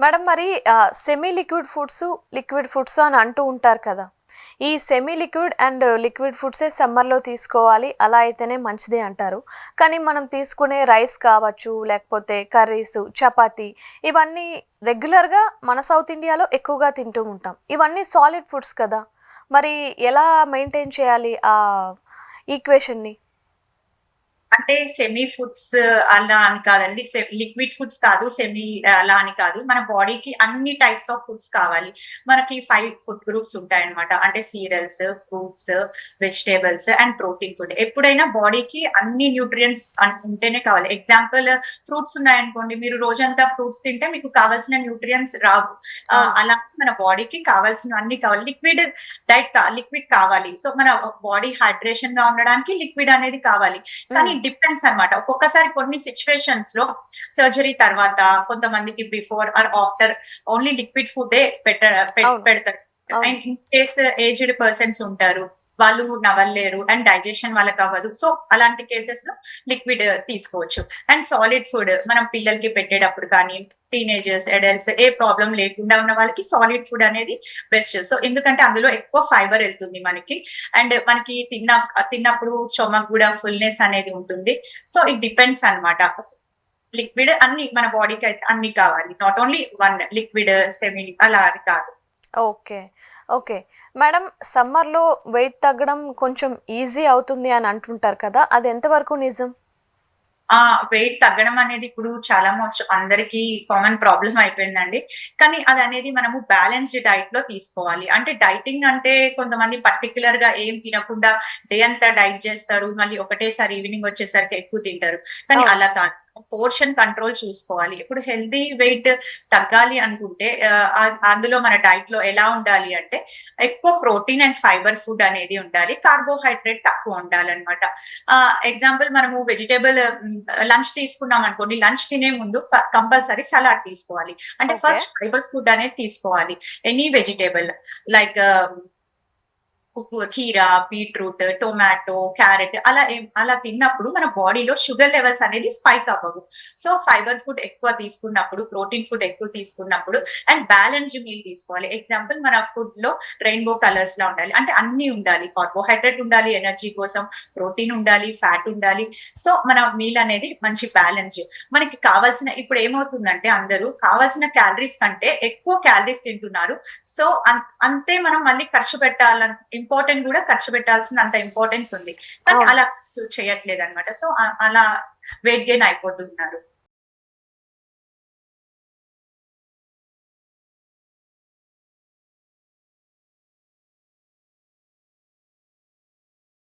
Madam మరి semi liquid foods, liquid foods అని అంటూ ఉంటారు కదా! ఈ సెమీ లిక్విడ్ అండ్ లిక్విడ్ ఫుడ్సే సమ్మర్‌లో తీసుకోవాలి. అలా అయితేనే మంచిది అంటారు. కానీ మనం తీసుకునే రైస్ కావచ్చు, లేకపోతే కర్రీసు, చపాతీ ఇవన్నీ రెగ్యులర్‌గా మన సౌత్ ఇండియాలో ఎక్కువగా తింటూ ఉంటాం. ఇవన్నీ సాలిడ్ ఫుడ్స్ కదా! మరి ఎలా మెయింటైన్ చేయాలి ఈక్వేషన్‌ని? అంటే సెమీ ఫుడ్స్ అలా అని కాదండి. లిక్విడ్ ఫుడ్స్ కాదు. అలా అని కాదు. మన బాడీకి అన్ని టైప్స్ ఆఫ్ ఫుడ్స్ కావాలి. మనకి 5 ఫుడ్ గ్రూప్స్ ఉంటాయన్నమాట. అంటే serials, fruits, vegetables and protein food. ఎప్పుడైనా బాడీకి అన్ని న్యూట్రియంట్స్ ఉంటేనే కావాలి. ఎగ్జాంపుల్ ఫ్రూట్స్ ఉన్నాయనుకోండి. మీరు రోజంతా ఫ్రూట్స్ తింటే మీకు కావాల్సిన న్యూట్రియంట్స్ రావు. అవును. అలా మన బాడీకి కావాల్సినవన్నీ కావాలి. లిక్విడ్ కావాలి. సో మన బాడీ హైడ్రేషన్ గా ఉండడానికి లిక్విడ్ అనేది కావాలి. కానీ హ్మ్. డిపెండ్స్ అన్నమాట. ఒక్కొక్కసారి కొన్ని సిట్యుయేషన్స్ లో సర్జరీ తర్వాత కొంతమందికి before or after only liquid ఫుడే అవును. పెడతారు. అవును. And in case aged persons ఉంటారు. వాళ్ళు నవలలేరు అండ్ డైజెషన్ వాళ్ళకి అవ్వదు. సో అలాంటి కేసెస్ లో లిక్విడ్ తీసుకోవచ్చు. అండ్ సాలిడ్ ఫుడ్ మనం పిల్లలకి పెట్టేటప్పుడు కానీ టీనేజర్స్, అడల్ట్స్ ఏ ప్రాబ్లం లేకుండా ఉన్న వాళ్ళకి సాలిడ్ ఫుడ్ అనేది బెస్ట్. సో ఎందుకంటే అందులో ఎక్కువ ఫైబర్ వెళ్తుంది మనకి. అండ్ మనకి తిన్నప్పుడు స్టొమక్ కూడా ఫుల్నెస్ అనేది ఉంటుంది. సో ఇట్ డిపెండ్స్ అన్నమాట. లిక్విడ్ అన్ని మన బాడీకి అయితే అన్ని కావాలి. Not only one liquid, semi అలా అని కాదు. ఓకే. ఓకే. మేడం సమ్మర్‌లో వెయిట్ తగ్గడం కొంచెం ఈజీ అవుతుంది అని అంటుంటారు కదా! అది ఎంతవరకు నిజం? ఆ! వెయిట్ తగ్గడం అనేది ఇప్పుడు చాలా అందరికీ కామన్ ప్రాబ్లమ్ అయిపోయిందండి. కానీ అదనేది మనము బ్యాలెన్స్‌డ్ డైట్‌లో తీసుకోవాలి. అంటే డైటింగ్ అంటే కొంతమంది పర్టిక్యులర్‌గా ఏం తినకుండా డే అంతా డైట్ చేస్తారు. మళ్ళీ ఒకటేసారి ఈవినింగ్ వచ్చేసరికి ఎక్కువ తింటారు. కానీ అవును. అలా కాదు. పోర్షన్ కంట్రోల్ చూసుకోవాలి. ఇప్పుడు హెల్తీ వెయిట్ తగ్గాలి అనుకుంటే అందులో మన డైట్‌లో ఎలా ఉండాలి అంటే ఎక్కువ ప్రోటీన్ అండ్ ఫైబర్ ఫుడ్ అనేది ఉండాలి. కార్బోహైడ్రేట్ తక్కువ ఉండాలన్నమాట. ఎగ్జాంపుల్ మనము లంచ్ తీసుకున్నాం అనుకోండి. లంచ్ తినే ముందు కంపల్సరీ సలాడ్ తీసుకోవాలి. అంటే ఓకే. ఫస్ట్ ఫైబర్ ఫుడ్ అనేది తీసుకోవాలి. ఎనీ వెజిటబుల్ లైక్ కీరా, బీట్రూట్, టొమాటో, క్యారెట్ అలా తిన్నప్పుడు మన బాడీలో షుగర్ లెవెల్స్ అనేది స్పైక్ అవ్వవు. సో ఫైబర్ ఫుడ్ ఎక్కువ తీసుకున్నప్పుడు, ప్రోటీన్ ఫుడ్ ఎక్కువ తీసుకున్నప్పుడు అండ్ బ్యాలెన్స్డ్ మీల్ తీసుకోవాలి. ఎగ్జాంపుల్ మన ఫుడ్ లో రెయిన్బో కలర్స్ లా ఉండాలి. అంటే అన్ని ఉండాలి. కార్బోహైడ్రేట్ ఉండాలి ఎనర్జీ కోసం, ప్రోటీన్ ఉండాలి, ఫ్యాట్ ఉండాలి. సో మన మీల్ అనేది మంచి బ్యాలెన్స్డ్. మనకి కావాల్సిన ఇప్పుడు ఏమవుతుందంటే అందరూ కావాల్సిన క్యాలరీస్ కంటే ఎక్కువ క్యాలరీస్ తింటున్నారు. సో అంతే మనం మళ్ళీ ఖర్చు ఇంపార్టెంట్ కూడా ఖర్చు పెట్టాల్సిన ఇంపార్టెన్స్ ఉంది. కానీ అవును. అలా చేయట్లేదన్నమాట. సో అలా వెయిట్ గెయిన్ అయిపోతున్నారు.